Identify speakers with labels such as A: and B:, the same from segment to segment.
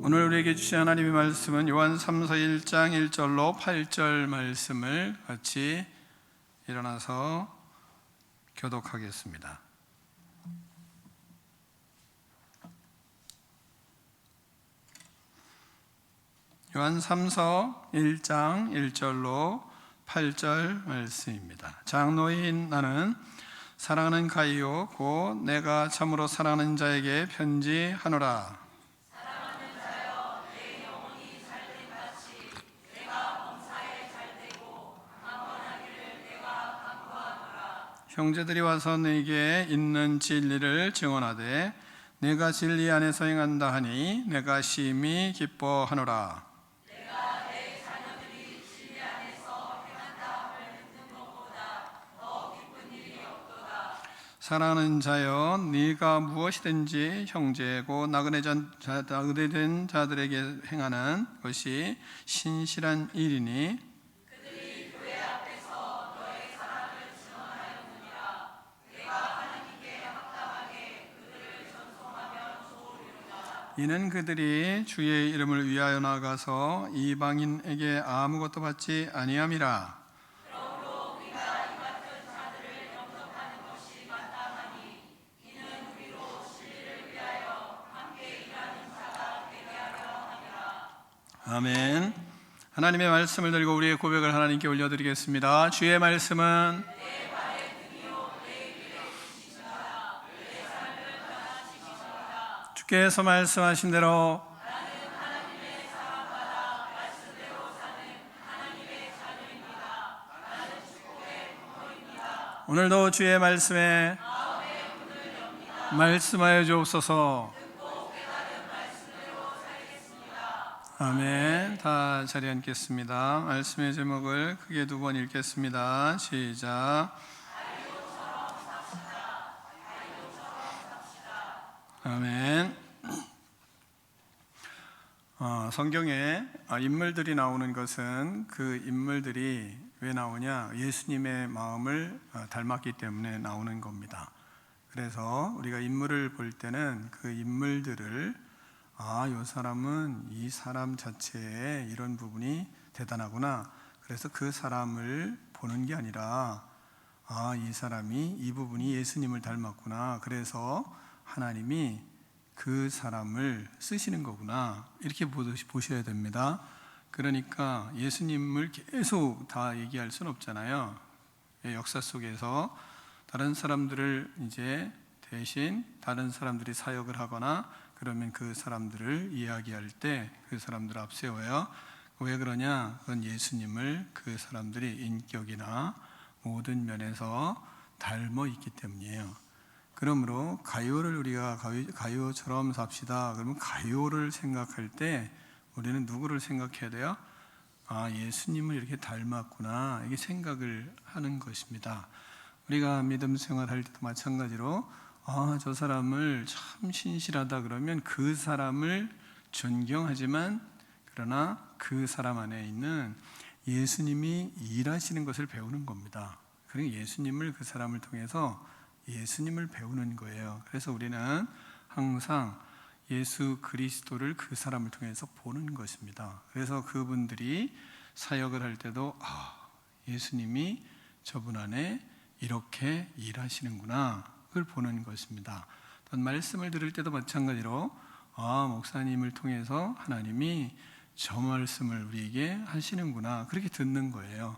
A: 오늘 우리에게 주신 하나님의 말씀은 요한 3서 1장 1절로 8절 말씀을 같이 일어나서 교독하겠습니다. 요한 3서 1장 1절로 8절 말씀입니다. 장로인 나는 사랑하는 가이오 곧 내가 참으로 사랑하는 자에게 편지하노라. 형제들이 와서 내게 있는 진리를 증언하되 내가 진리 안에서 행한다 하니 내가 심히 기뻐하노라.
B: 내가 내 자녀들이 진리 안에서 행한다 할 듣는 것보다 더 기쁜 일이 없도다.
A: 사랑하는 자여, 네가 무엇이든지 형제고 나그네된 자들에게 행하는 것이 신실한 일이니
B: 그들이 교회 앞에서 너의 사랑을 증언하였느니라. 내가 하나님께 합당하게 그들을 전송하면 좋으리로다.
A: 이는 그들이 주의 이름을 위하여 나가서 이방인에게 아무것도 받지 아니함이라.
B: 그러므로 우리가 이 같은 자들을 영접하는 것이 마땅하니 이는 우리로 진리를 위하여 함께 일하는 자가 되게 하려 함이라.
A: 아멘. 하나님의 말씀을 들고 우리의 고백을 하나님께 올려드리겠습니다. 주의 말씀은
B: 내 발의 등이요 내 길의 지시니라. 내 삶을 하나 지키소이다.
A: 주께서 말씀하신 대로
B: 나는 하나님의 사랑받아 말씀대로 사는 하나님의 자녀입니다. 나는 축복의 부모입니다.
A: 오늘도 주의 말씀에
B: 마음의 문을 엽니다.
A: 말씀하여 주옵소서.
B: 듣고 깨달은 말씀대로 살겠습니다.
A: 아멘. 다 자리에 앉겠습니다. 말씀의 제목을 크게 두 번 읽겠습니다. 시작. 아멘. 성경에 인물들이 나오는 것은 그 인물들이 왜 나오냐? 예수님의 마음을 닮았기 때문에 나오는 겁니다. 그래서 우리가 인물을 볼 때는 그 인물들을 이 사람은 이 사람 자체에 이런 부분이 대단하구나. 그래서 그 사람을 보는 게 아니라 이 사람이 이 부분이 예수님을 닮았구나. 그래서 하나님이 그 사람을 쓰시는 거구나. 이렇게 보셔야 됩니다. 그러니까 예수님을 계속 다 얘기할 수는 없잖아요. 역사 속에서 다른 사람들을 이제 대신 다른 사람들이 사역을 하거나 그러면 그 사람들을 이야기할 때 그 사람들을 앞세워요. 왜 그러냐? 그건 예수님을 그 사람들이 인격이나 모든 면에서 닮아 있기 때문이에요. 그러므로 가요를 우리가 가요처럼 삽시다. 그러면 가요를 생각할 때 우리는 누구를 생각해야 돼요? 예수님을 이렇게 닮았구나. 이게 생각을 하는 것입니다. 우리가 믿음 생활할 때도 마찬가지로 저 사람을 참 신실하다 그러면 그 사람을 존경하지만 그러나 그 사람 안에 있는 예수님이 일하시는 것을 배우는 겁니다. 그러니까 예수님을 그 사람을 통해서 예수님을 배우는 거예요. 그래서 우리는 항상 예수 그리스도를 그 사람을 통해서 보는 것입니다. 그래서 그분들이 사역을 할 때도 예수님이 저분 안에 이렇게 일하시는구나. 그걸 보는 것입니다. 또 말씀을 들을 때도 마찬가지로 목사님을 통해서 하나님이 저 말씀을 우리에게 하시는구나. 그렇게 듣는 거예요.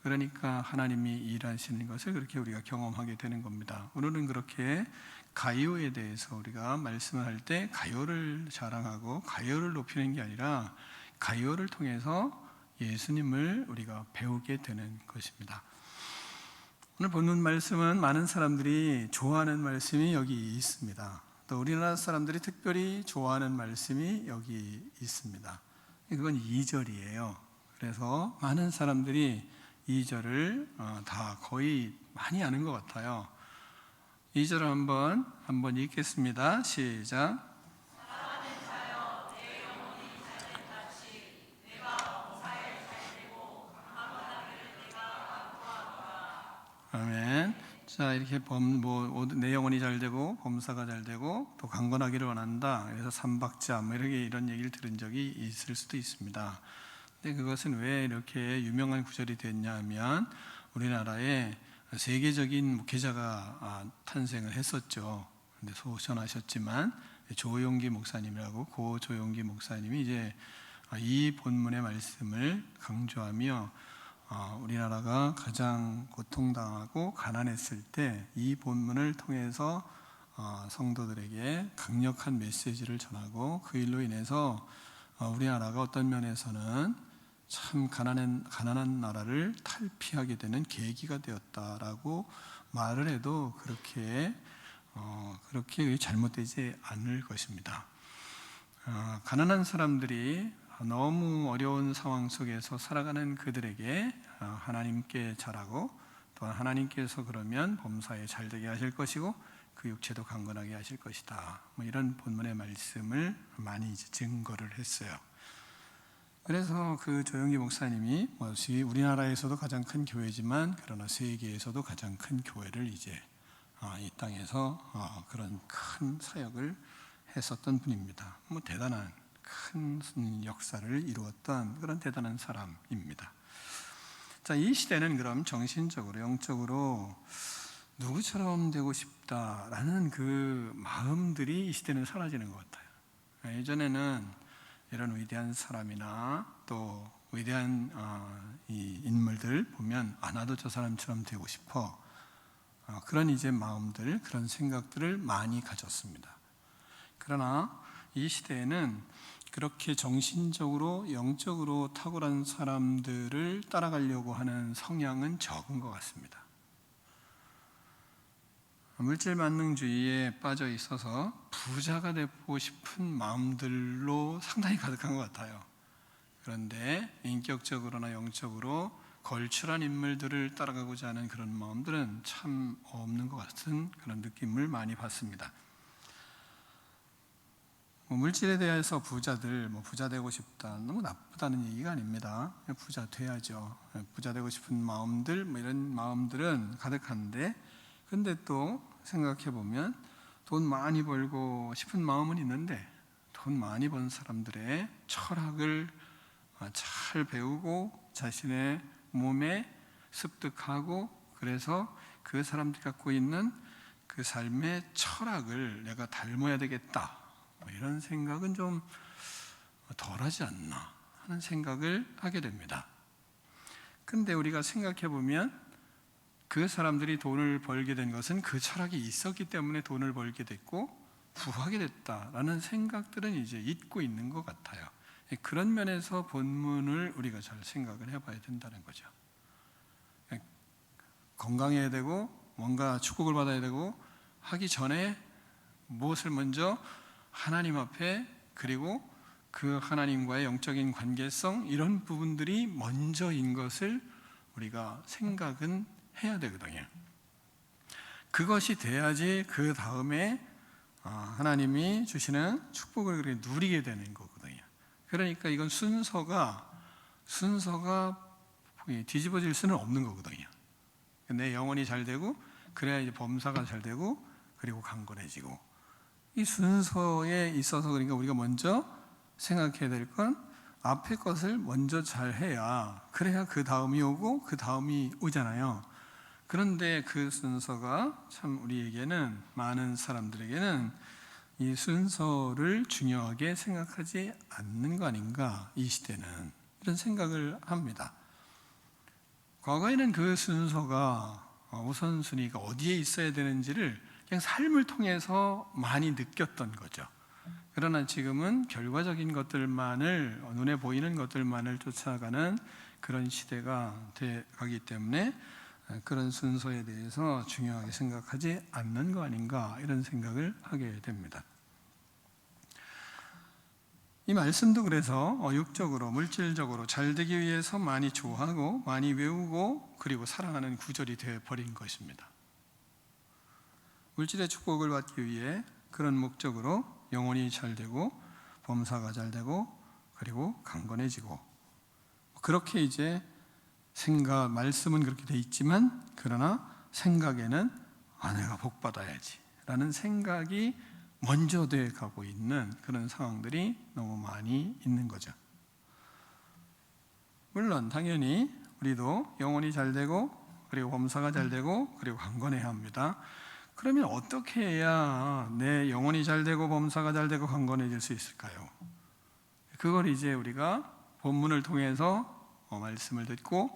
A: 그러니까 하나님이 일하시는 것을 그렇게 우리가 경험하게 되는 겁니다. 오늘은 그렇게 가요에 대해서 우리가 말씀을 할 때 가요를 자랑하고 가요를 높이는 게 아니라 가요를 통해서 예수님을 우리가 배우게 되는 것입니다. 오늘 보는 말씀은 많은 사람들이 좋아하는 말씀이 여기 있습니다. 또 우리나라 사람들이 특별히 좋아하는 말씀이 여기 있습니다. 그건 2절이에요. 그래서 많은 사람들이 2절을 다 거의 많이 아는 것 같아요. 2절을 한번 읽겠습니다. 시작.
B: 사랑하는 자여 내 영혼이 잘됨같이 내가 범사에 잘되고 강건하기를 내가 간구하노라.
A: 아멘. 자, 이렇게 내 영혼이 잘 되고 범사가 잘 되고 또 강건하기를 원한다. 그래서 삼박자 이런 얘기를 들은 적이 있을 수도 있습니다. 근데 그것은 왜 이렇게 유명한 구절이 됐냐 하면 우리나라에 세계적인 목회자가 탄생을 했었죠. 근데 소천하셨지만 조용기 목사님이라고, 고 조용기 목사님이 이제 이 본문의 말씀을 강조하며 우리나라가 가장 고통당하고 가난했을 때 이 본문을 통해서 성도들에게 강력한 메시지를 전하고, 그 일로 인해서 우리나라가 어떤 면에서는 참 가난한 나라를 탈피하게 되는 계기가 되었다라고 말을 해도 그렇게 잘못되지 않을 것입니다. 가난한 사람들이 너무 어려운 상황 속에서 살아가는 그들에게 하나님께 잘하고, 또한 하나님께서 그러면 범사에 잘되게 하실 것이고 그 육체도 강건하게 하실 것이다, 이런 본문의 말씀을 많이 증거를 했어요. 그래서 그 조영기 목사님이 우리나라에서도 가장 큰 교회지만 그러나 세계에서도 가장 큰 교회를 이제 이 땅에서 그런 큰 사역을 했었던 분입니다. 대단한 큰 역사를 이루었던 그런 대단한 사람입니다. 자, 이 시대는 그럼 정신적으로, 영적으로 누구처럼 되고 싶다라는 그 마음들이 이 시대는 사라지는 것 같아요. 예전에는 이런 위대한 사람이나 또 위대한 이 인물들 보면 나도 저 사람처럼 되고 싶어, 그런 이제 마음들, 그런 생각들을 많이 가졌습니다. 그러나 이 시대에는 그렇게 정신적으로, 영적으로 탁월한 사람들을 따라가려고 하는 성향은 적은 것 같습니다. 물질 만능주의에 빠져 있어서 부자가 되고 싶은 마음들로 상당히 가득한 것 같아요. 그런데 인격적으로나 영적으로 걸출한 인물들을 따라가고자 하는 그런 마음들은 참 없는 것 같은 그런 느낌을 많이 받습니다. 물질에 대해서 부자들, 부자 되고 싶다, 너무 나쁘다는 얘기가 아닙니다. 부자 돼야죠. 부자 되고 싶은 마음들, 이런 마음들은 가득한데, 근데 또 생각해 보면 돈 많이 벌고 싶은 마음은 있는데, 돈 많이 번 사람들의 철학을 잘 배우고 자신의 몸에 습득하고, 그래서 그 사람들이 갖고 있는 그 삶의 철학을 내가 닮아야 되겠다, 이런 생각은 좀 덜하지 않나 하는 생각을 하게 됩니다. 근데 우리가 생각해 보면 그 사람들이 돈을 벌게 된 것은 그 철학이 있었기 때문에 돈을 벌게 됐고 부하게 됐다라는 생각들은 이제 잊고 있는 것 같아요. 그런 면에서 본문을 우리가 잘 생각을 해봐야 된다는 거죠. 건강해야 되고 뭔가 축복을 받아야 되고 하기 전에 무엇을 먼저 하나님 앞에, 그리고 그 하나님과의 영적인 관계성, 이런 부분들이 먼저인 것을 우리가 생각은 해야 되거든요. 그것이 돼야지 그 다음에 하나님이 주시는 축복을 그렇게 누리게 되는 거거든요. 그러니까 이건 순서가 뒤집어질 수는 없는 거거든요. 내 영혼이 잘 되고 그래야 이제 범사가 잘 되고 그리고 강건해지고, 이 순서에 있어서 그러니까 우리가 먼저 생각해야 될 건 앞에 것을 먼저 잘 해야, 그래야 그 다음이 오고 그 다음이 오잖아요. 그런데 그 순서가 참 우리에게는, 많은 사람들에게는 이 순서를 중요하게 생각하지 않는 거 아닌가, 이 시대는, 이런 생각을 합니다. 과거에는 그 순서가, 우선순위가 어디에 있어야 되는지를 그냥 삶을 통해서 많이 느꼈던 거죠. 그러나 지금은 결과적인 것들만을, 눈에 보이는 것들만을 쫓아가는 그런 시대가 돼 가기 때문에 그런 순서에 대해서 중요하게 생각하지 않는 거 아닌가, 이런 생각을 하게 됩니다. 이 말씀도 그래서 육적으로, 물질적으로 잘 되기 위해서 많이 좋아하고 많이 외우고 그리고 사랑하는 구절이 되어버린 것입니다. 물질의 축복을 받기 위해 그런 목적으로 영혼이 잘 되고 범사가 잘 되고 그리고 강건해지고, 그렇게 이제 말씀은 그렇게 돼 있지만 그러나 생각에는 내가 복 받아야지 라는 생각이 먼저 돼 가고 있는 그런 상황들이 너무 많이 있는 거죠. 물론 당연히 우리도 영혼이 잘 되고 그리고 범사가 잘 되고 그리고 강건해야 합니다. 그러면 어떻게 해야 내 영혼이 잘 되고 범사가 잘 되고 강건해질 수 있을까요? 그걸 이제 우리가 본문을 통해서 말씀을 듣고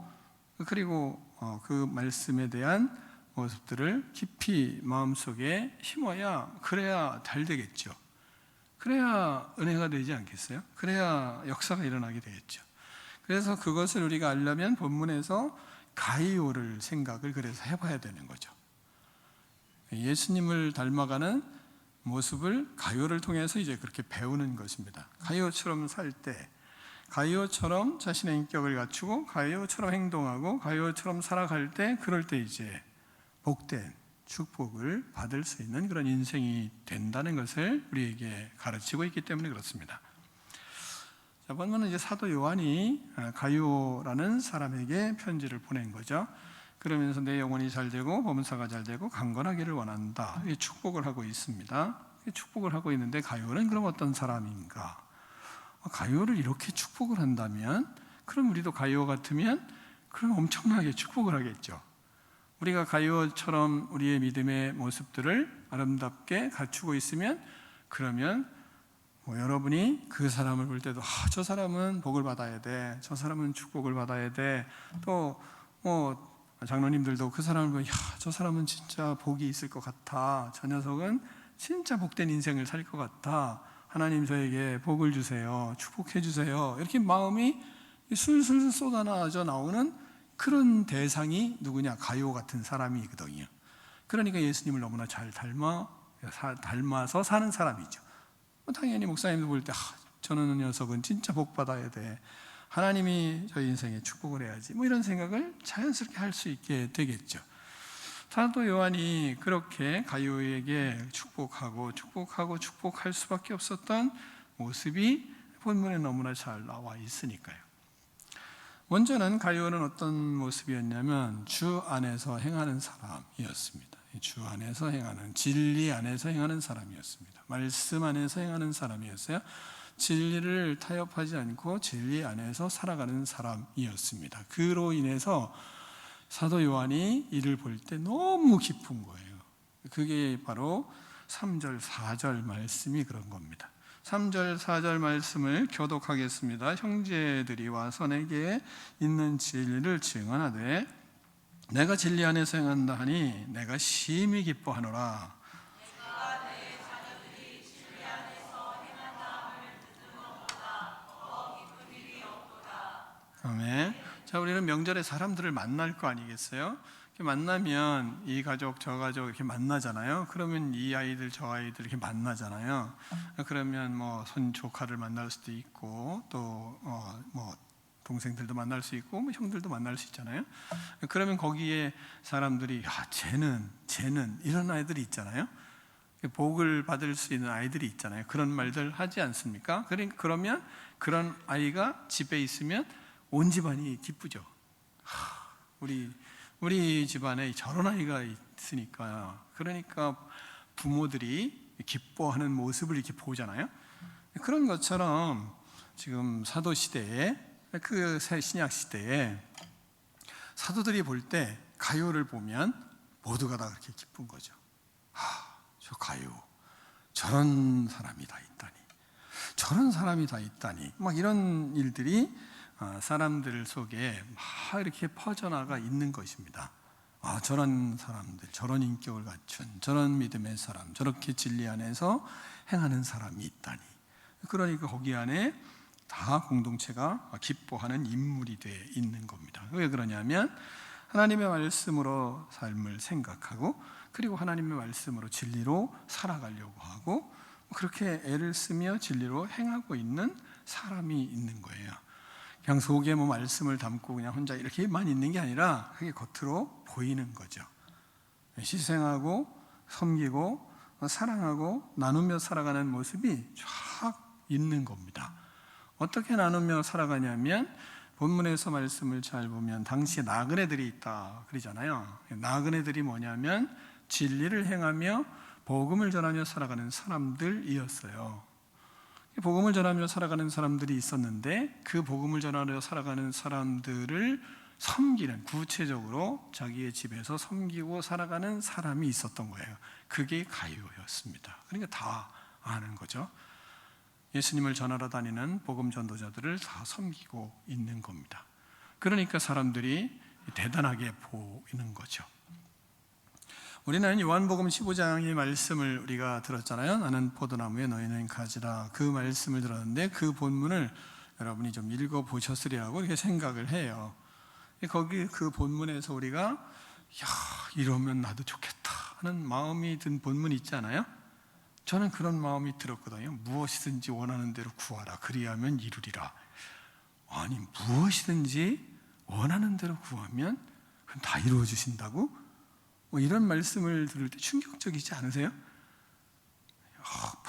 A: 그리고 그 말씀에 대한 모습들을 깊이 마음속에 심어야 그래야 잘 되겠죠. 그래야 은혜가 되지 않겠어요? 그래야 역사가 일어나게 되겠죠. 그래서 그것을 우리가 알려면 본문에서 가이오를 생각을 그래서 해봐야 되는 거죠. 예수님을 닮아가는 모습을 가이오를 통해서 이제 그렇게 배우는 것입니다. 가이오처럼 살 때, 가이오처럼 자신의 인격을 갖추고 가이오처럼 행동하고 가이오처럼 살아갈 때, 그럴 때 이제 복된 축복을 받을 수 있는 그런 인생이 된다는 것을 우리에게 가르치고 있기 때문에 그렇습니다. 자, 본문은 이제 사도 요한이 가이오라는 사람에게 편지를 보낸 거죠. 그러면서 내 영혼이 잘 되고 범사가 잘 되고 강건하기를 원한다. 이게 축복을 하고 있습니다. 축복을 하고 있는데 가이오는 그럼 어떤 사람인가? 가이오를 이렇게 축복을 한다면 그럼 우리도 가이오 같으면 그럼 엄청나게 축복을 하겠죠. 우리가 가이오처럼 우리의 믿음의 모습들을 아름답게 갖추고 있으면 그러면 여러분이 그 사람을 볼 때도 저 사람은 복을 받아야 돼, 저 사람은 축복을 받아야 돼, 또 장로님들도 그 사람을 보면 저 사람은 진짜 복이 있을 것 같아, 저 녀석은 진짜 복된 인생을 살 것 같아, 하나님 저에게 복을 주세요, 축복해 주세요, 이렇게 마음이 술술 쏟아져 나오는 그런 대상이 누구냐? 가이오 같은 사람이거든요. 그러니까 예수님을 너무나 잘 닮아서 사는 사람이죠. 당연히 목사님도 볼 때 저는 녀석은 진짜 복 받아야 돼, 하나님이 저희 인생에 축복을 해야지, 이런 생각을 자연스럽게 할 수 있게 되겠죠. 사도 요한이 그렇게 가이오에게 축복할 수밖에 없었던 모습이 본문에 너무나 잘 나와 있으니까요. 먼저는 가이오는 어떤 모습이었냐면 주 안에서 행하는 사람이었습니다. 주 안에서 행하는, 진리 안에서 행하는 사람이었습니다. 말씀 안에서 행하는 사람이었어요. 진리를 타협하지 않고 진리 안에서 살아가는 사람이었습니다. 그로 인해서 사도 요한이 이를 볼 때 너무 기쁜 거예요. 그게 바로 3절, 4절 말씀이 그런 겁니다. 3절, 4절 말씀을 교독하겠습니다. 형제들이 와서 내게 있는 진리를 증언하되 내가 진리 안에서 행한다 하니 내가 심히 기뻐하노라.
B: 내가 내 자녀들이 진리 안에서 행한다함을 듣는 것보다 더 기쁜 일이 없도다.
A: 아멘. 자, 우리는 명절에 사람들을 만날 거 아니겠어요? 이렇게 만나면 이 가족 저 가족 이렇게 만나잖아요. 그러면 이 아이들 저 아이들 이렇게 만나잖아요. 그러면 손 조카를 만날 수도 있고 또 동생들도 만날 수 있고 형들도 만날 수 있잖아요. 그러면 거기에 사람들이 쟤는 이런 아이들이 있잖아요. 복을 받을 수 있는 아이들이 있잖아요. 그런 말들 하지 않습니까? 그러면 그런 아이가 집에 있으면 온 집안이 기쁘죠. 우리 집안에 저런 아이가 있으니까, 그러니까 부모들이 기뻐하는 모습을 이렇게 보잖아요. 그런 것처럼 지금 사도 시대에, 그 새 신약 시대에 사도들이 볼 때 가이오를 보면 모두가 다 그렇게 기쁜 거죠. 저 가이오, 저런 사람이 다 있다니, 저런 사람이 다 있다니, 이런 일들이 사람들 속에 막 이렇게 퍼져나가 있는 것입니다. 저런 사람들, 저런 인격을 갖춘, 저런 믿음의 사람, 저렇게 진리 안에서 행하는 사람이 있다니. 그러니까 거기 안에 다 공동체가 기뻐하는 인물이 되어 있는 겁니다. 왜 그러냐면 하나님의 말씀으로 삶을 생각하고 그리고 하나님의 말씀으로 진리로 살아가려고 하고 그렇게 애를 쓰며 진리로 행하고 있는 사람이 있는 거예요. 그냥 속에 말씀을 담고 그냥 혼자 이렇게만 있는 게 아니라 그게 겉으로 보이는 거죠. 희생하고 섬기고 사랑하고 나누며 살아가는 모습이 쫙 있는 겁니다. 어떻게 나누며 살아가냐면 본문에서 말씀을 잘 보면 당시에 나그네들이 있다 그러잖아요. 나그네들이 뭐냐면 진리를 행하며 복음을 전하며 살아가는 사람들이었어요. 복음을 전하며 살아가는 사람들이 있었는데 그 복음을 전하며 살아가는 사람들을 섬기는, 구체적으로 자기의 집에서 섬기고 살아가는 사람이 있었던 거예요. 그게 가이오였습니다. 그러니까 다 아는 거죠. 예수님을 전하러 다니는 복음 전도자들을 다 섬기고 있는 겁니다. 그러니까 사람들이 대단하게 보이는 거죠. 우리는 요한복음 15장의 말씀을 우리가 들었잖아요. 나는 포도나무에 너희는 가지라. 그 말씀을 들었는데 그 본문을 여러분이 좀 읽어보셨으리라고 이렇게 생각을 해요. 거기 그 본문에서 우리가 야, 이러면 나도 좋겠다 하는 마음이 든 본문이 있잖아요. 저는 그런 마음이 들었거든요. 무엇이든지 원하는 대로 구하라. 그리하면 이루리라. 아니, 무엇이든지 원하는 대로 구하면 그럼 다 이루어 주신다고? 이런 말씀을 들을 때 충격적이지 않으세요?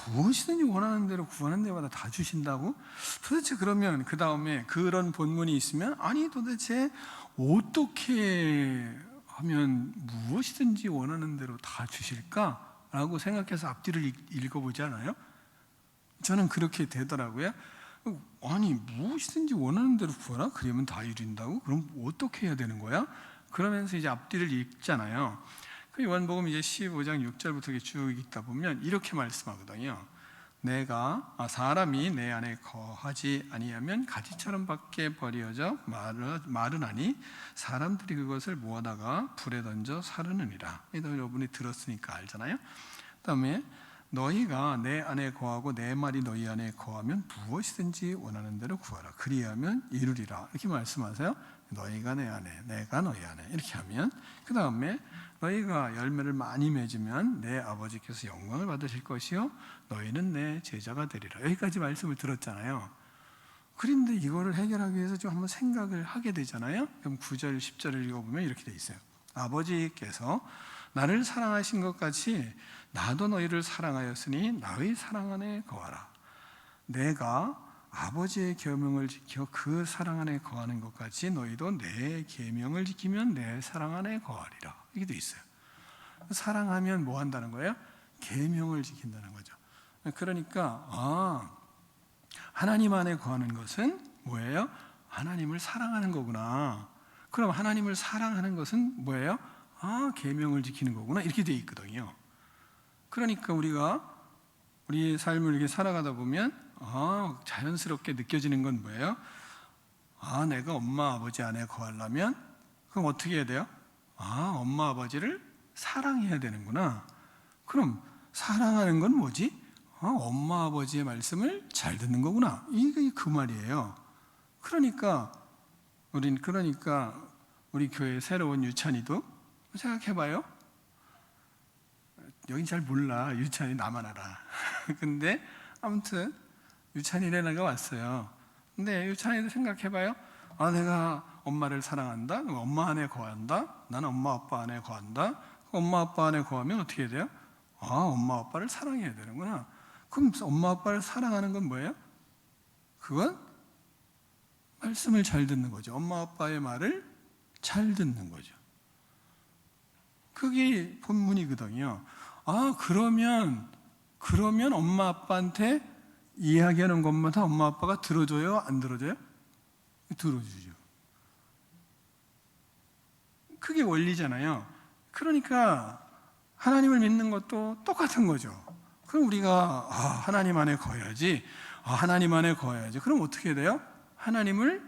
A: 무엇이든지 원하는 대로 구하는 데마다 다 주신다고? 도대체 그러면 그 다음에 그런 본문이 있으면 아니 도대체 어떻게 하면 무엇이든지 원하는 대로 다 주실까? 라고 생각해서 앞뒤를 읽어보지 않아요? 저는 그렇게 되더라고요. 아니 무엇이든지 원하는 대로 구하라? 그러면 다 이룬다고? 그럼 어떻게 해야 되는 거야? 그러면서 이제 앞뒤를 읽잖아요. 그 요한복음 이제 15장 6절부터 쭉 읽다 보면 이렇게 말씀하거든요. 사람이 내 안에 거하지 아니하면 가지처럼 밖에 버려져 마르나니 사람들이 그것을 모아다가 불에 던져 사르느니라. 이거 여러분이 들었으니까 알잖아요. 그다음에 너희가 내 안에 거하고 내 말이 너희 안에 거하면 무엇이든지 원하는 대로 구하라. 그리하면 이루리라. 이렇게 말씀하세요. 너희가 내 안에, 내가 너희 안에 이렇게 하면 그 다음에 너희가 열매를 많이 맺으면 내 아버지께서 영광을 받으실 것이요 너희는 내 제자가 되리라. 여기까지 말씀을 들었잖아요. 그런데 이거를 해결하기 위해서 좀 한번 생각을 하게 되잖아요. 그럼 9절, 10절을 읽어보면 이렇게 돼 있어요. 아버지께서 나를 사랑하신 것 같이 나도 너희를 사랑하였으니 나의 사랑 안에 거하라. 내가 아버지의 계명을 지켜 그 사랑 안에 거하는 것 같이 너희도 내 계명을 지키면 내 사랑 안에 거하리라. 이게 돼 있어요. 사랑하면 뭐 한다는 거예요? 계명을 지킨다는 거죠. 그러니까 하나님 안에 거하는 것은 뭐예요? 하나님을 사랑하는 거구나. 그럼 하나님을 사랑하는 것은 뭐예요? 계명을 지키는 거구나. 이렇게 돼 있거든요. 그러니까 우리가 우리의 삶을 이렇게 살아가다 보면 자연스럽게 느껴지는 건 뭐예요? 내가 엄마 아버지 안에 거하려면 그럼 어떻게 해야 돼요? 엄마 아버지를 사랑해야 되는구나. 그럼 사랑하는 건 뭐지? 엄마 아버지의 말씀을 잘 듣는 거구나. 이게 그 말이에요. 그러니까 우리 교회 새로운 유찬이도 생각해봐요. 여긴 잘 몰라. 유찬이 나만 알아. 근데 아무튼 유찬이네가 왔어요. 근데 유찬이도 생각해봐요. 내가 엄마를 사랑한다. 엄마 안에 거한다. 나는 엄마 아빠 안에 거한다. 엄마 아빠 안에 거하면 어떻게 해야 돼요? 엄마 아빠를 사랑해야 되는구나. 그럼 엄마 아빠를 사랑하는 건 뭐예요? 그건 말씀을 잘 듣는 거죠. 엄마 아빠의 말을 잘 듣는 거죠. 그게 본문이거든요. 그러면 엄마 아빠한테 이야기하는 것마다 엄마 아빠가 들어줘요? 안 들어줘요? 들어주죠. 그게 원리잖아요. 그러니까 하나님을 믿는 것도 똑같은 거죠. 그럼 우리가 하나님 안에 거해야지. 하나님 안에 거해야지. 그럼 어떻게 돼요? 하나님을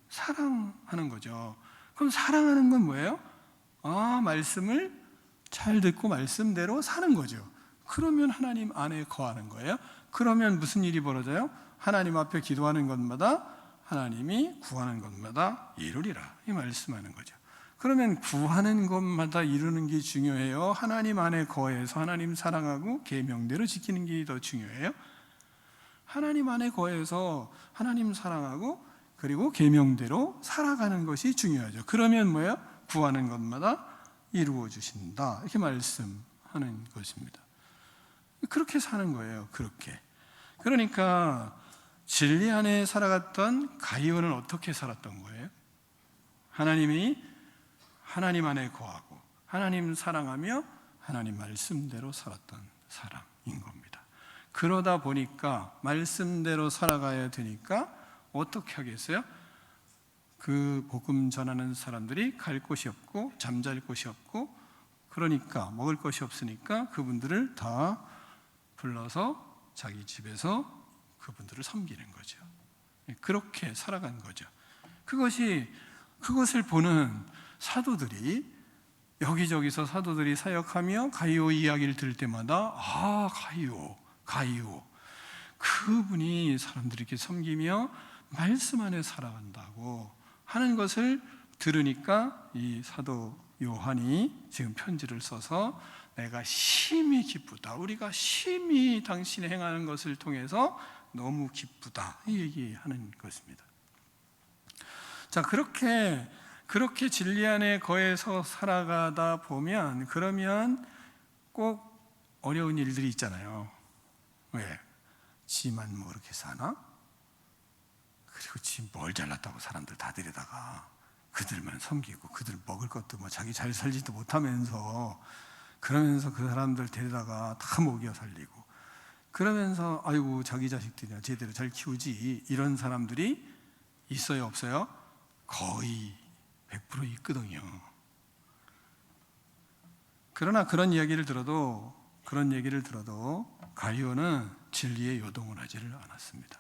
A: 사랑하는 거죠. 그럼 사랑하는 건 뭐예요? 말씀을 잘 듣고 말씀대로 사는 거죠. 그러면 하나님 안에 거하는 거예요. 그러면 무슨 일이 벌어져요? 하나님 앞에 기도하는 것마다 하나님이 구하는 것마다 이루리라. 이 말씀하는 거죠. 그러면 구하는 것마다 이루는 게 중요해요? 하나님 안에 거해서 하나님 사랑하고 계명대로 지키는 게 더 중요해요? 하나님 안에 거해서 하나님 사랑하고 그리고 계명대로 살아가는 것이 중요하죠. 그러면 뭐예요? 구하는 것마다 이루어 주신다. 이렇게 말씀하는 것입니다. 그렇게 사는 거예요. 그렇게. 그러니까 진리 안에 살아갔던 가이오는 어떻게 살았던 거예요? 하나님이 하나님 안에 거하고 하나님 사랑하며 하나님 말씀대로 살았던 사람인 겁니다. 그러다 보니까 말씀대로 살아가야 되니까 어떻게 하겠어요? 그 복음 전하는 사람들이 갈 곳이 없고 잠잘 곳이 없고, 그러니까 먹을 것이 없으니까 그분들을 다 불러서 자기 집에서 그분들을 섬기는 거죠. 그렇게 살아간 거죠. 그것을 보는 사도들이, 여기저기서 사도들이 사역하며 가이오 이야기를 들을 때마다 가이오 그분이 사람들에게 섬기며 말씀 안에 살아간다고 하는 것을 들으니까 이 사도 요한이 지금 편지를 써서 내가 심히 기쁘다, 우리가 심히 당신이 행하는 것을 통해서 너무 기쁘다, 이 얘기하는 것입니다. 자, 그렇게 진리 안에 거해서 살아가다 보면, 그러면 꼭 어려운 일들이 있잖아요. 왜? 지만 뭐 그렇게 사나? 그리고 지 뭘 잘났다고 사람들 다 데려다가 그들만 섬기고, 그들 먹을 것도 뭐 자기 잘 살지도 못하면서, 그러면서 그 사람들 데려다가 다 먹여 살리고, 그러면서 아이고 자기 자식들이나 제대로 잘 키우지, 이런 사람들이 있어요, 없어요? 거의 100% 있거든요. 그러나 그런 얘기를 들어도 가이오는 진리에 요동을 하지를 않았습니다.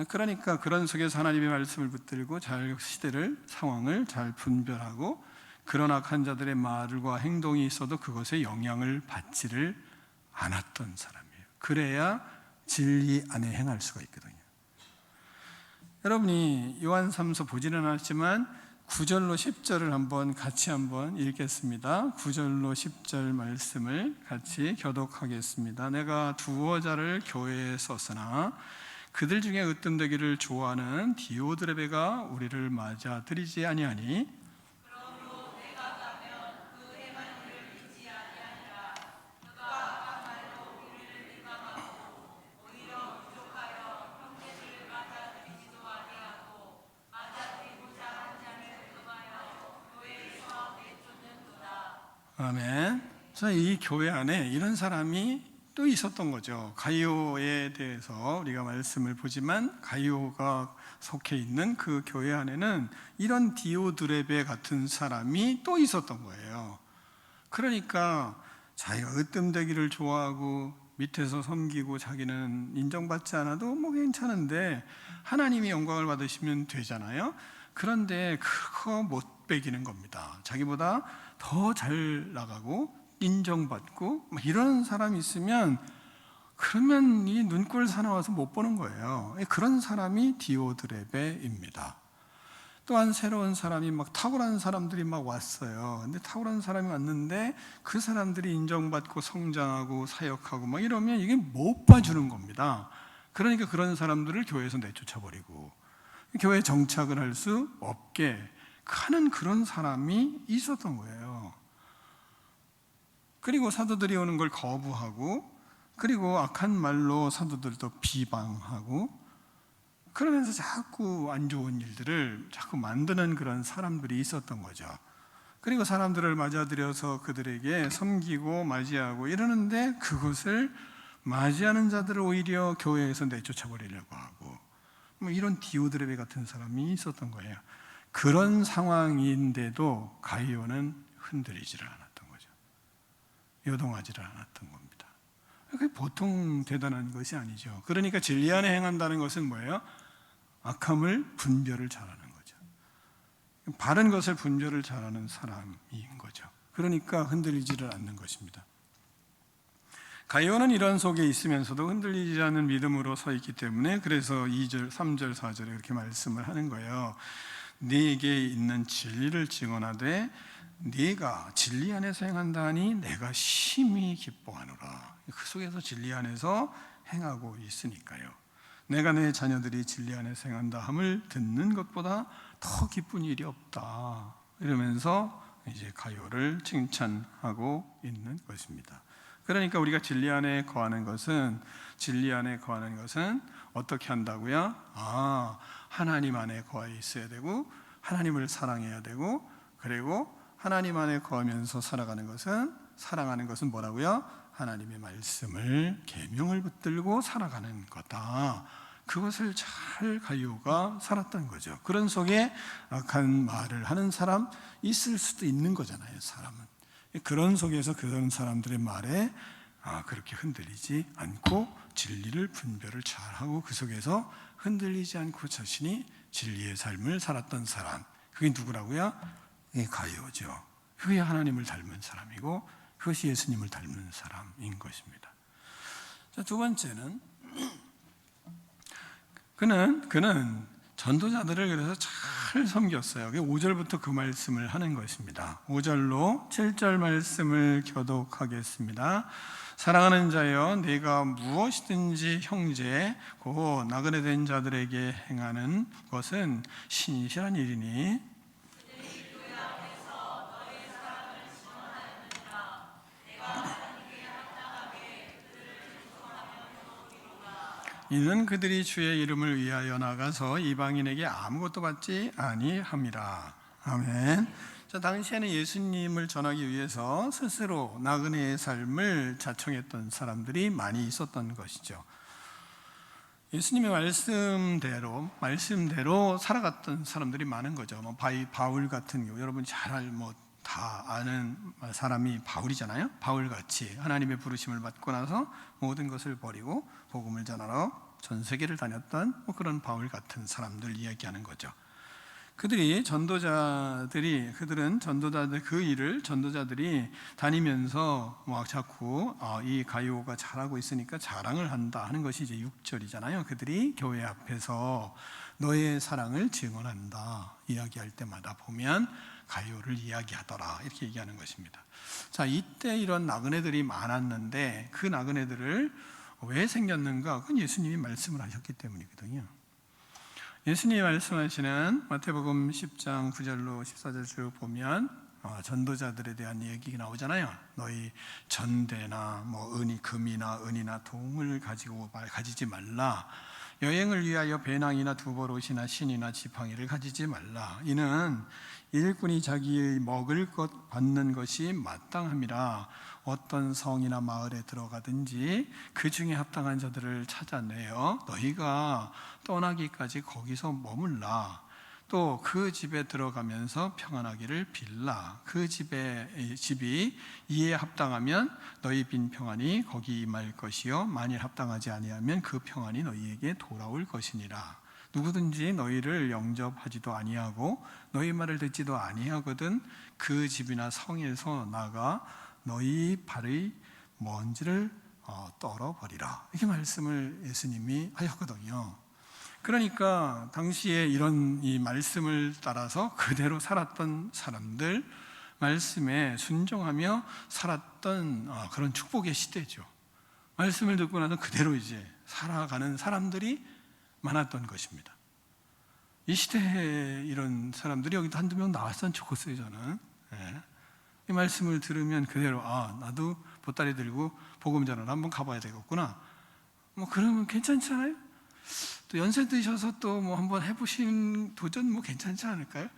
A: 그러니까 그런 속에서 하나님의 말씀을 붙들고 잘 시대를, 상황을 잘 분별하고, 그런 악한 자들의 말과 행동이 있어도 그것에 영향을 받지를 않았던 사람이에요. 그래야 진리 안에 행할 수가 있거든요. 여러분이 요한 3서 보지는 않았지만 9절로 10절을 같이 한번 읽겠습니다. 9절로 10절 말씀을 같이 교독하겠습니다. 내가 두어 자를 교회에 썼으나 그들 중에 으뜸되기를 좋아하는 디오드레베가 우리를 맞아들이지 아니하니,
B: 그러므로 내가 가면 그 행한 일을 잊지 아니하니라. 그가 악한 말로 우리를 비방하고 오히려 부족하여 형제들을 맞아들이지도 아니하고 맞아들이고자 한 자를 금하여 교회에서 내쫓는도다.
A: 아멘. 자, 이 교회 안에 이런 사람이 또 있었던 거죠. 가이오에 대해서 우리가 말씀을 보지만, 가이오가 속해 있는 그 교회 안에는 이런 디오드레베 같은 사람이 또 있었던 거예요. 그러니까 자기가 으뜸되기를 좋아하고 밑에서 섬기고 자기는 인정받지 않아도 뭐 괜찮은데 하나님이 영광을 받으시면 되잖아요. 그런데 그거 못 배기는 겁니다. 자기보다 더 잘 나가고 인정받고 이런 사람이 있으면, 그러면 이 눈꼴 사나워서 못 보는 거예요. 그런 사람이 디오드레베입니다. 또한 새로운 사람이 탁월한 사람들이 왔어요. 근데 탁월한 사람이 왔는데 그 사람들이 인정받고 성장하고 사역하고 이러면 이게 못 봐주는 겁니다. 그러니까 그런 사람들을 교회에서 내쫓아버리고 교회에 정착을 할 수 없게 하는 그런 사람이 있었던 거예요. 그리고 사도들이 오는 걸 거부하고, 그리고 악한 말로 사도들도 비방하고, 그러면서 자꾸 안 좋은 일들을 자꾸 만드는 그런 사람들이 있었던 거죠. 그리고 사람들을 맞아들여서 그들에게 섬기고 맞이하고 이러는데, 그것을 맞이하는 자들을 오히려 교회에서 내쫓아버리려고 하고, 이런 디오드레베 같은 사람이 있었던 거예요. 그런 상황인데도 가이오는 흔들리지를 않았던 거죠. 요동하지를 않았던 겁니다. 그게 보통 대단한 것이 아니죠. 그러니까 진리 안에 행한다는 것은 뭐예요? 악함을 분별을 잘하는 거죠. 바른 것을 분별을 잘하는 사람인 거죠. 그러니까 흔들리지를 않는 것입니다. 가이오는 이런 속에 있으면서도 흔들리지 않는 믿음으로 서 있기 때문에, 그래서 2절, 3절, 4절에 이렇게 말씀을 하는 거예요. 네게 있는 진리를 증언하되 네가 진리 안에서 행한다 하니 내가 심히 기뻐하노라. 그 속에서 진리 안에서 행하고 있으니까요. 내가 내 자녀들이 진리 안에서 행한다 함을 듣는 것보다 더 기쁜 일이 없다. 이러면서 이제 가요를 칭찬하고 있는 것입니다. 그러니까 우리가 진리 안에 거하는 것은 어떻게 한다고요? 하나님 안에 거해 있어야 되고, 하나님을 사랑해야 되고, 그리고 하나님 안에 거하면서 살아가는 것은, 사랑하는 것은 뭐라고요? 하나님의 말씀을, 계명을 붙들고 살아가는 거다. 그것을 잘 가이오가 살았던 거죠. 그런 속에 악한 말을 하는 사람 있을 수도 있는 거잖아요, 사람은. 그런 속에서 그런 사람들의 말에 그렇게 흔들리지 않고 진리를 분별을 잘하고 그 속에서 흔들리지 않고 자신이 진리의 삶을 살았던 사람, 그게 누구라고요? 그게 가이오죠. 그게 하나님을 닮은 사람이고 그것이 예수님을 닮은 사람인 것입니다. 자, 두 번째는 그는 전도자들을 그래서 잘 섬겼어요. 5절부터 그 말씀을 하는 것입니다. 5절로 7절 말씀을 교독하겠습니다. 사랑하는 자여, 네가 무엇이든지 형제 곧 나그네 된 자들에게 행하는 것은 신실한 일이니 이는 그들이 주의 이름을 위하여 나가서 이방인에게 아무것도 받지 아니함이라. 아멘. 자, 당시에는 예수님을 전하기 위해서 스스로 나그네의 삶을 자청했던 사람들이 많이 있었던 것이죠. 예수님의 말씀대로 살아갔던 사람들이 많은 거죠. 바울 같은 경우, 여러분 잘 다 아는 사람이 바울이잖아요. 바울같이 하나님의 부르심을 받고 나서 모든 것을 버리고 복음을 전하러 전 세계를 다녔던 그런 바울 같은 사람들 이야기하는 거죠. 그들은 전도자들이 그 일을 전도자들이 다니면서 자꾸 이 가이오가 잘하고 있으니까 자랑을 한다 하는 것이 이제 6절이잖아요. 그들이 교회 앞에서 너의 사랑을 증언한다 이야기할 때마다 보면 가이오를 이야기하더라 이렇게 얘기하는 것입니다. 자, 이때 이런 나그네들이 많았는데 그 나그네들을 왜 생겼는가? 그건 예수님이 말씀을 하셨기 때문이거든요. 예수님이 말씀하시는 마태복음 10장 9절로 14절 쭉 보면 전도자들에 대한 얘기가 나오잖아요. 너희 전대나 금이나 은이나 동을 가지지 말라. 여행을 위하여 배낭이나 두보롯이나 신이나 지팡이를 가지지 말라. 이는 일꾼이 자기의 먹을 것 받는 것이 마땅함이라. 어떤 성이나 마을에 들어가든지 그 중에 합당한 자들을 찾아내어 너희가 떠나기까지 거기서 머물라. 또 그 집에 들어가면서 평안하기를 빌라. 그 집이 이에 합당하면 너희 빈 평안이 거기 임할 것이요 만일 합당하지 아니하면 그 평안이 너희에게 돌아올 것이니라. 누구든지 너희를 영접하지도 아니하고 너희 말을 듣지도 아니하거든 그 집이나 성에서 나가 너희 발의 먼지를 떨어버리라. 이렇게 말씀을 예수님이 하셨거든요. 그러니까 당시에 이런 이 말씀을 따라서 그대로 살았던 사람들, 말씀에 순종하며 살았던 그런 축복의 시대죠. 말씀을 듣고 나서 그대로 이제 살아가는 사람들이 많았던 것입니다. 이 시대에 이런 사람들이 여기도 한두 명 나왔으면 좋겠어요, 저는. 이 말씀을 들으면 그대로 나도 보따리 들고 복음 전하러 한번 가봐야 되겠구나. 그러면 괜찮잖아요. 또 연세 드셔서 또 한번 해보신 도전 괜찮지 않을까요?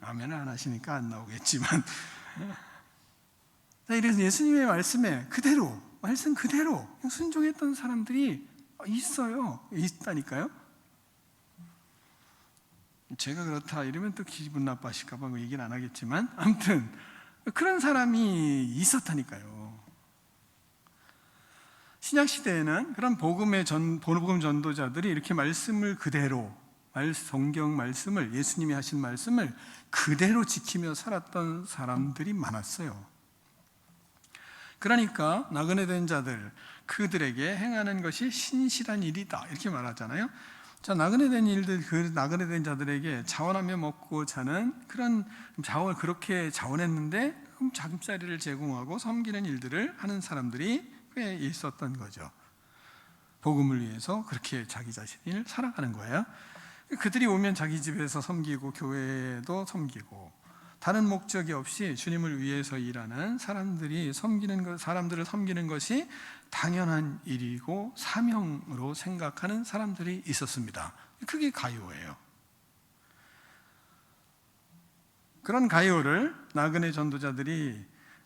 A: 아멘을 안 하시니까 안 나오겠지만 이래서 예수님의 말씀에 말씀 그대로 순종했던 사람들이 있다니까요. 제가 그렇다 이러면 또 기분 나빠하실까 봐 얘기는 안 하겠지만 아무튼 그런 사람이 있었다니까요. 신약시대에는 그런 복음 전도자들이 이렇게 말씀을 그대로 성경 말씀을 예수님이 하신 말씀을 그대로 지키며 살았던 사람들이 많았어요. 그러니까 나그네 된 자들 그들에게 행하는 것이 신실한 일이다 이렇게 말하잖아요. 자, 나그네 된 자들에게 자원하며 먹고 자는 그런 그렇게 자원했는데 잠자리를 제공하고 섬기는 일들을 하는 사람들이 꽤 있었던 거죠. 복음을 위해서 그렇게 자기 자신을 살아가는 거예요. 그들이 오면 자기 집에서 섬기고 교회도 섬기고 다른 목적이 없이 주님을 위해서 일하는 사람들을 섬기는 것이 당연한 일이고 사명으로 생각하는 사람들이 있었습니다. 그게 가이오예요. 그런 가이오를 나그네 전도자들이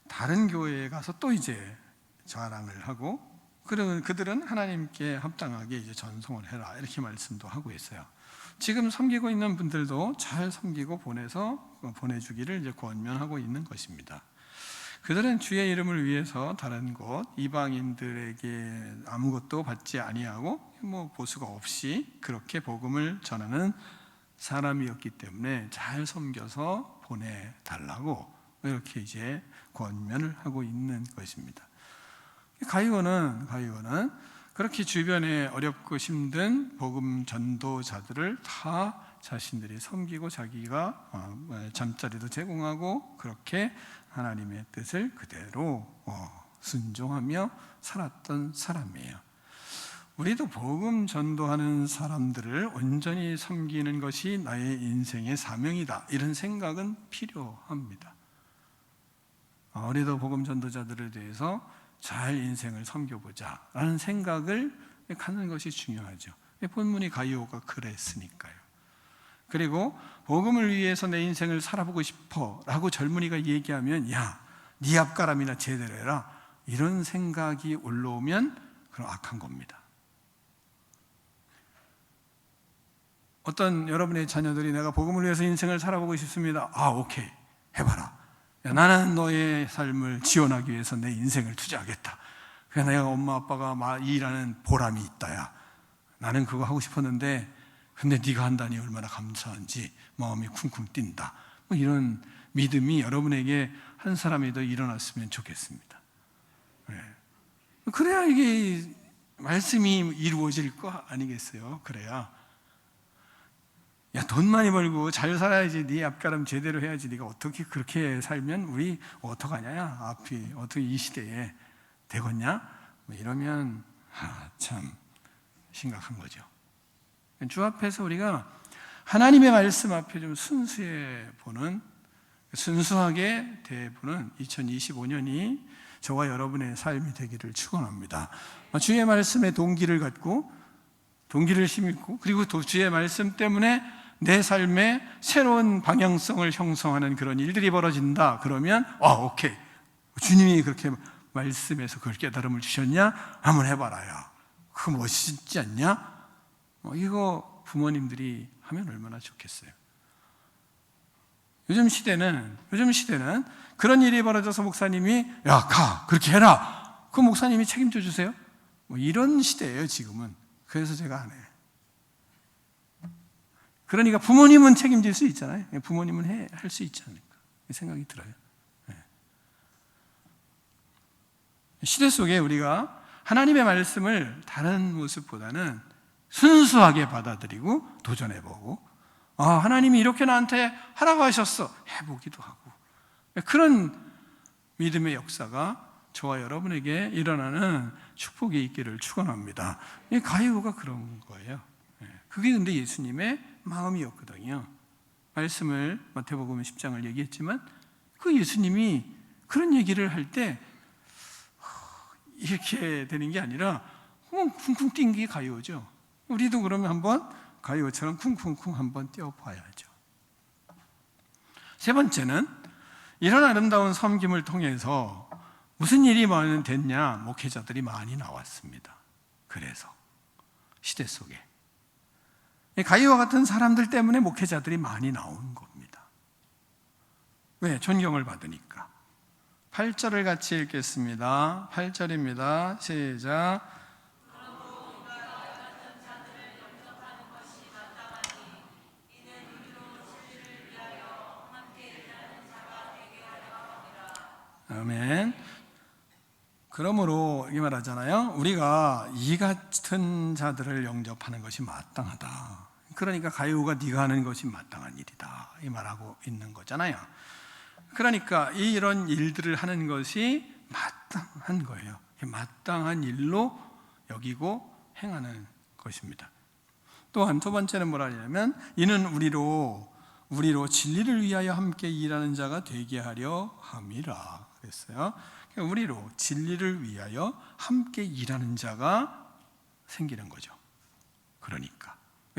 A: 다른 교회에 가서 또 이제 자랑을 하고, 그들은 하나님께 합당하게 이제 전송을 해라 이렇게 말씀도 하고 있어요. 지금 섬기고 있는 분들도 잘 섬기고 보내주기를 이제 권면하고 있는 것입니다. 그들은 주의 이름을 위해서 다른 곳 이방인들에게 아무것도 받지 아니하고 보수가 없이 그렇게 복음을 전하는 사람이었기 때문에 잘 섬겨서 보내달라고 이렇게 이제 권면을 하고 있는 것입니다. 가이오는 그렇게 주변에 어렵고 힘든 복음 전도자들을 다 자신들이 섬기고 자기가 잠자리도 제공하고 그렇게 하나님의 뜻을 그대로 순종하며 살았던 사람이에요. 우리도 복음 전도하는 사람들을 온전히 섬기는 것이 나의 인생의 사명이다, 이런 생각은 필요합니다. 우리도 복음 전도자들에 대해서 잘 인생을 섬겨보자 라는 생각을 갖는 것이 중요하죠. 본문이 가이오가 그랬으니까요. 그리고 복음을 위해서 내 인생을 살아보고 싶어 라고 젊은이가 얘기하면 야, 네 앞가람이나 제대로 해라, 이런 생각이 올라오면 그럼 악한 겁니다. 어떤 여러분의 자녀들이 내가 복음을 위해서 인생을 살아보고 싶습니다. 오케이, 해봐라. 야, 나는 너의 삶을 지원하기 위해서 내 인생을 투자하겠다. 그래서 내가 엄마 아빠가 일하는 보람이 있다야. 나는 그거 하고 싶었는데 근데 네가 한다니 얼마나 감사한지 마음이 쿵쿵 뛴다. 이런 믿음이 여러분에게 한 사람이 더 일어났으면 좋겠습니다. 그래야 이게 말씀이 이루어질 거 아니겠어요? 그래야 야, 돈 많이 벌고 잘 살아야지, 네 앞가람 제대로 해야지, 네가 어떻게 그렇게 살면 우리 어떡하냐, 앞이 어떻게 이 시대에 되겠냐, 이러면 참 심각한 거죠. 주 앞에서 우리가 하나님의 말씀 앞에 좀 순수하게 대보는 2025년이 저와 여러분의 삶이 되기를 축원합니다. 주의 말씀에 동기를 갖고 동기를 심고, 그리고 또 주의 말씀 때문에 내 삶에 새로운 방향성을 형성하는 그런 일들이 벌어진다. 그러면 오케이, 주님이 그렇게 말씀에서 그걸 깨달음을 주셨냐? 한번 해봐라야. 그거 멋있지 않냐? 이거 부모님들이 하면 얼마나 좋겠어요. 요즘 시대는 그런 일이 벌어져서 목사님이 야, 가, 그렇게 해라, 그 목사님이 책임져 주세요, 이런 시대예요 지금은. 그래서 제가 안 해요. 그러니까 부모님은 책임질 수 있잖아요. 부모님은 할 수 있지 않을까 생각이 들어요. 시대 속에 우리가 하나님의 말씀을 다른 모습보다는 순수하게 받아들이고 도전해보고, 하나님이 이렇게 나한테 하라고 하셨어, 해보기도 하고, 그런 믿음의 역사가 저와 여러분에게 일어나는 축복이 있기를 축원합니다. 가이오가 그런 거예요. 그게 근데 예수님의 마음이었거든요. 말씀을 마태복음 10장을 얘기했지만 그 예수님이 그런 얘기를 할 때 이렇게 되는 게 아니라 쿵쿵 뛴 게 가이오죠. 우리도 그러면 한번 가이오처럼 쿵쿵쿵 한번 뛰어봐야죠. 세 번째는 이런 아름다운 섬김을 통해서 무슨 일이 많이 됐냐? 목회자들이 많이 나왔습니다. 그래서 시대 속에 가이오와 같은 사람들 때문에 목회자들이 많이 나오는 겁니다. 왜? 존경을 받으니까. 8절을 같이 읽겠습니다. 8절입니다. 시작. 아멘. 그러므로 이 말하잖아요. 우리가 이 같은 자들을 영접하는 것이 마땅하다. 그러니까 가이오가 네가 하는 것이 마땅한 일이다, 이 말하고 있는 거잖아요. 그러니까 이런 일들을 하는 것이 마땅한 거예요. 마땅한 일로 여기고 행하는 것입니다. 또한 두 번째는 뭐라 하냐면 이는 우리로 진리를 위하여 함께 일하는 자가 되게 하려 함이라 그랬어요. 우리로 진리를 위하여 함께 일하는 자가 생기는 거죠. 그러니까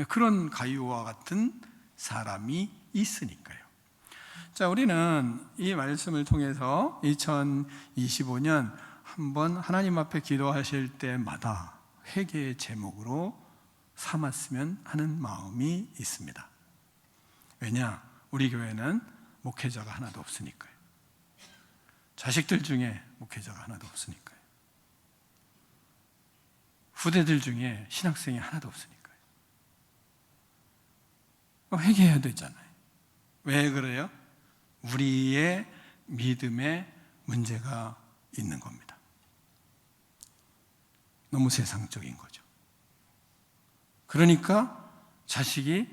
A: 그런 가이오와 같은 사람이 있으니까요. 자, 우리는 이 말씀을 통해서 2025년 한번 하나님 앞에 기도하실 때마다 회개의 제목으로 삼았으면 하는 마음이 있습니다. 왜냐? 우리 교회는 목회자가 하나도 없으니까요. 자식들 중에 목회자가 하나도 없으니까요. 후대들 중에 신학생이 하나도 없으니까요. 회개해야 되잖아요. 왜 그래요? 우리의 믿음에 문제가 있는 겁니다. 너무 세상적인 거죠. 그러니까 자식이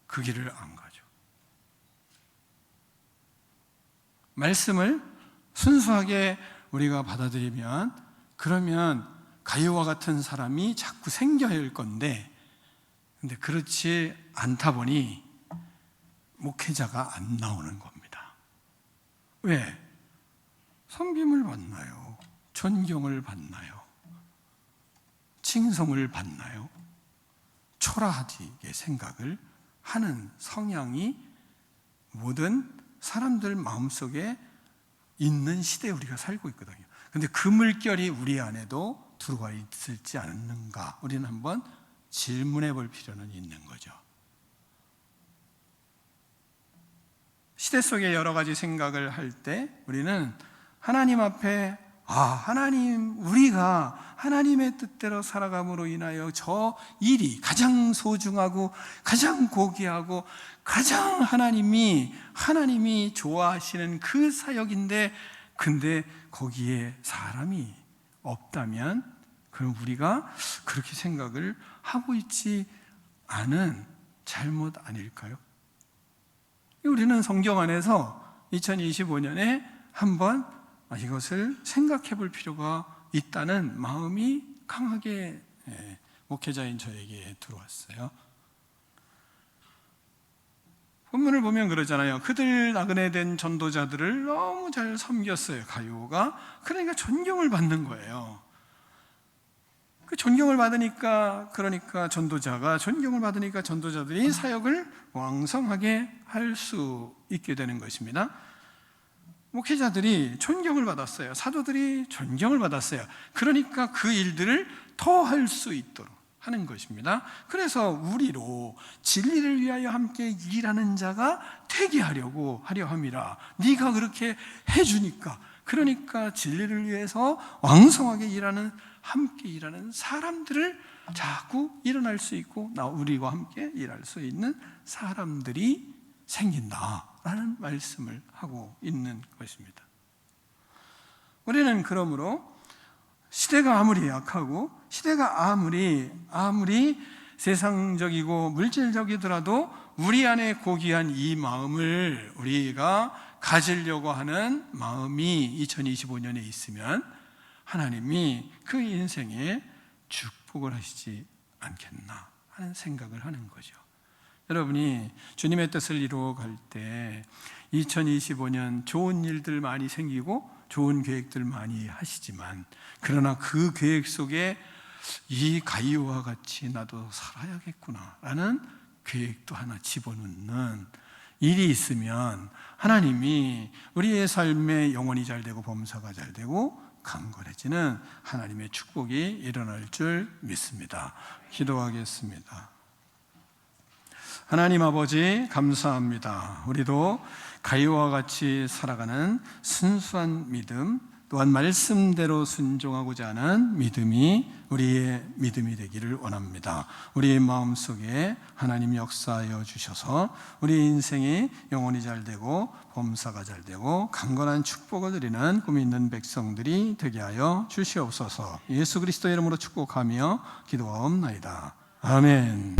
A: 그 길을 안 가죠. 말씀을 순수하게 우리가 받아들이면, 그러면 가이오와 같은 사람이 자꾸 생겨야 할 건데, 근데 그렇지 않다 보니 목회자가 안 나오는 겁니다. 왜? 섬김을 받나요? 존경을 받나요? 칭송을 받나요? 초라하게 생각을 하는 성향이 모든 사람들 마음속에 있는 시대에 우리가 살고 있거든요. 그런데 그 물결이 우리 안에도 들어와 있을지 않는가, 우리는 한번 질문해 볼 필요는 있는 거죠. 시대 속에 여러 가지 생각을 할 때 우리는 하나님 앞에 하나님, 우리가 하나님의 뜻대로 살아감으로 인하여 저 일이 가장 소중하고 가장 고귀하고 가장 하나님이 좋아하시는 그 사역인데, 근데 거기에 사람이 없다면 그럼 우리가 그렇게 생각을 하고 있지 않은 잘못 아닐까요? 우리는 성경 안에서 2025년에 한번 이것을 생각해 볼 필요가 있다는 마음이 강하게 목회자인 저에게 들어왔어요. 본문을 보면 그러잖아요. 그들 나그네 된 전도자들을 너무 잘 섬겼어요, 가이오가. 그러니까 존경을 받는 거예요. 그 존경을 받으니까, 그러니까 전도자가 존경을 받으니까 전도자들이 사역을 왕성하게 할 수 있게 되는 것입니다. 목회자들이 존경을 받았어요. 사도들이 존경을 받았어요. 그러니까 그 일들을 더 할 수 있도록 하는 것입니다. 그래서 우리로 진리를 위하여 함께 일하는 자가 되게 하려 함이라. 네가 그렇게 해주니까, 그러니까 진리를 위해서 왕성하게 함께 일하는 사람들을 자꾸 일어날 수 있고, 우리와 함께 일할 수 있는 사람들이 생긴다라는 말씀을 하고 있는 것입니다. 우리는 그러므로 시대가 아무리 약하고 시대가 아무리 세상적이고 물질적이더라도 우리 안에 고귀한 이 마음을 우리가 가지려고 하는 마음이 2025년에 있으면 하나님이 그 인생에 축복을 하시지 않겠나 하는 생각을 하는 거죠. 여러분이 주님의 뜻을 이루어갈 때 2025년 좋은 일들 많이 생기고 좋은 계획들 많이 하시지만, 그러나 그 계획 속에 이 가이오와 같이 나도 살아야겠구나 라는 계획도 하나 집어넣는 일이 있으면 하나님이 우리의 삶에 영혼이 잘 되고 범사가 잘 되고 강건해지는 하나님의 축복이 일어날 줄 믿습니다. 기도하겠습니다. 하나님 아버지, 감사합니다. 우리도 가이오와 같이 살아가는 순수한 믿음, 또한 말씀대로 순종하고자 하는 믿음이 우리의 믿음이 되기를 원합니다. 우리의 마음속에 하나님 역사하여 주셔서 우리 인생이 영혼이 잘 되고 범사가 잘 되고 강건한 축복을 드리는 꿈이 있는 백성들이 되게 하여 주시옵소서. 예수 그리스도의 이름으로 축복하며 기도하옵나이다. 아멘.